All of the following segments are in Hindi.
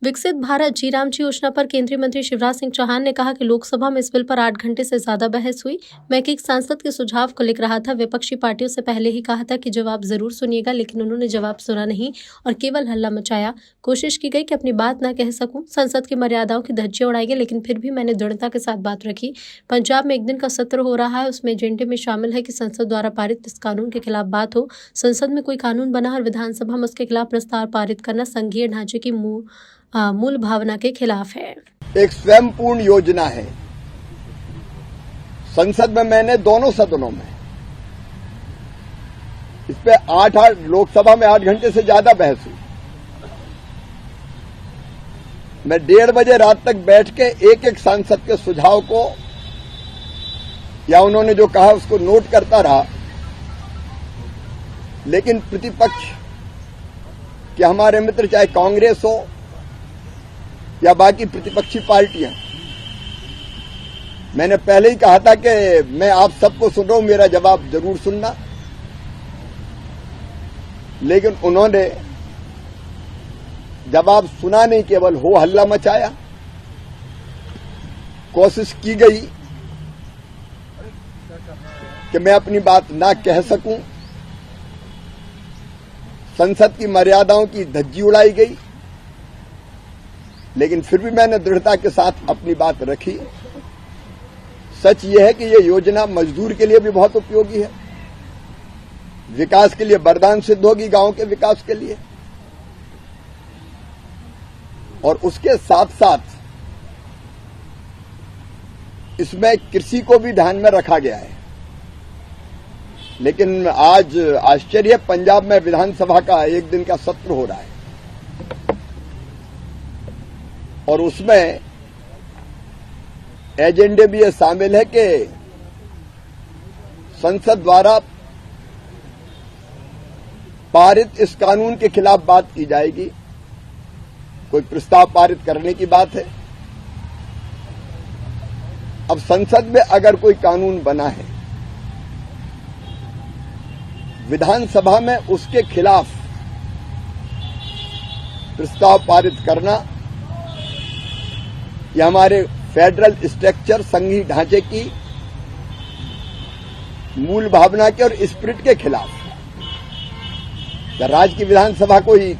विकसित भारत जी राम जी योजना पर केंद्रीय मंत्री शिवराज सिंह चौहान ने कहा कि लोकसभा में इस बिल पर 8 घंटे से ज्यादा बहस हुई। मैं एक सांसद के सुझाव को लिख रहा था। विपक्षी पार्टियों से पहले ही कहा था कि जवाब जरूर सुनिएगा, लेकिन उन्होंने जवाब सुना नहीं और केवल हल्ला मचाया। कोशिश की गई कि अपनी बात न कह सकूं, संसद की मर्यादाओं की धज्जियां उड़ाई गई, लेकिन फिर भी मैंने दृढ़ता के साथ बात रखी। पंजाब में एक दिन का सत्र हो रहा है, उसमें एजेंडे में शामिल है कि संसद द्वारा पारित इस कानून के खिलाफ बात हो। संसद में कोई कानून बना और विधानसभा में उसके खिलाफ प्रस्ताव पारित करना संघीय ढांचे की मूल भावना के खिलाफ है। एक स्वयंपूर्ण योजना है। संसद में मैंने दोनों सदनों में इस पे लोकसभा में 8 घंटे से ज्यादा बहस हुई। मैं 1:30 बजे रात तक बैठ के एक सांसद के सुझाव को या उन्होंने जो कहा उसको नोट करता रहा, लेकिन प्रतिपक्ष कि हमारे मित्र चाहे कांग्रेस हो या बाकी प्रतिपक्षी पार्टियां, मैंने पहले ही कहा था कि मैं आप सबको सुन रहा हूं, मेरा जवाब जरूर सुनना। लेकिन उन्होंने जवाब सुना नहीं, केवल हो हल्ला मचाया। कोशिश की गई कि मैं अपनी बात ना कह सकूं, संसद की मर्यादाओं की धज्जी उड़ाई गई, लेकिन फिर भी मैंने दृढ़ता के साथ अपनी बात रखी। सच यह है कि यह योजना मजदूर के लिए भी बहुत उपयोगी है, विकास के लिए वरदान सिद्ध होगी, गांव के विकास के लिए। और उसके साथ साथ इसमें कृषि को भी ध्यान में रखा गया है। लेकिन आज आश्चर्य, पंजाब में विधानसभा का एक दिन का सत्र हो रहा है और उसमें एजेंडे भी ये शामिल है कि संसद द्वारा पारित इस कानून के खिलाफ बात की जाएगी। कोई प्रस्ताव पारित करने की बात है। अब संसद में अगर कोई कानून बना है, विधानसभा में उसके खिलाफ प्रस्ताव पारित करना, यह हमारे फेडरल स्ट्रक्चर, संघीय ढांचे की मूल भावना के और स्पिरिट के खिलाफ है। राज्य की विधानसभा कोई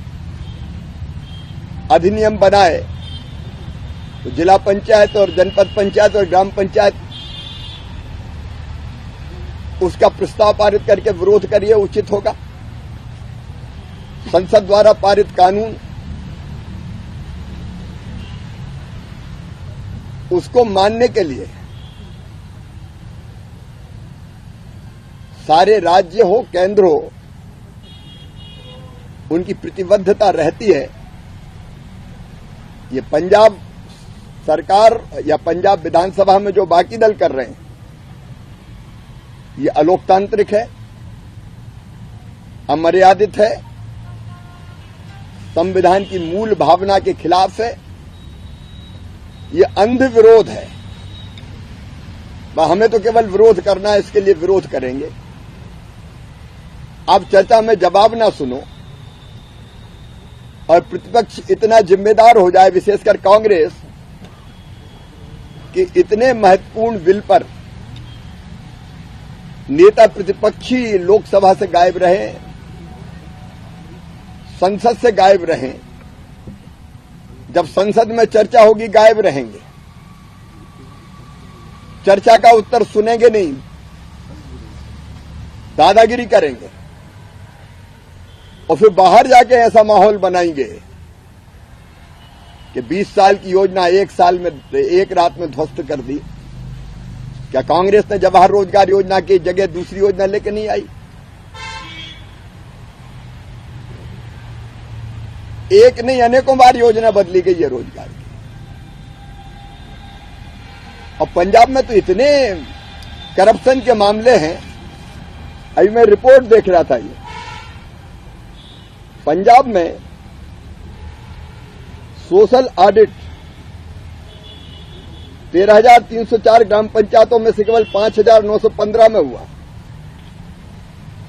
अधिनियम बनाए तो जिला पंचायत और जनपद पंचायत और ग्राम पंचायत उसका प्रस्ताव पारित करके विरोध करिए, उचित होगा। संसद द्वारा पारित कानून उसको मानने के लिए सारे राज्य हो, केंद्र हो, उनकी प्रतिबद्धता रहती है। ये पंजाब सरकार या पंजाब विधानसभा में जो बाकी दल कर रहे हैं, ये अलोकतांत्रिक है, अमर्यादित है, संविधान की मूल भावना के खिलाफ है, ये अंध विरोध है। हमें तो केवल विरोध करना है, इसके लिए विरोध करेंगे। आप चर्चा में जवाब ना सुनो और प्रतिपक्ष इतना जिम्मेदार हो जाए, विशेषकर कांग्रेस, कि इतने महत्वपूर्ण बिल पर नेता प्रतिपक्षी लोकसभा से गायब रहे, संसद से गायब रहे। जब संसद में चर्चा होगी गायब रहेंगे, चर्चा का उत्तर सुनेंगे नहीं, दादागिरी करेंगे और फिर बाहर जाके ऐसा माहौल बनाएंगे कि 20 साल की योजना 1 साल में, 1 रात में ध्वस्त कर दी। क्या कांग्रेस ने जवाहर रोजगार योजना की जगह दूसरी योजना लेके नहीं आई? एक नहीं, अनेकों बार योजना बदली गई है रोजगार की। और पंजाब में तो इतने करप्शन के मामले हैं। अभी मैं रिपोर्ट देख रहा था, ये पंजाब में सोशल ऑडिट 13,304 ग्राम पंचायतों में से केवल 5,915 में हुआ।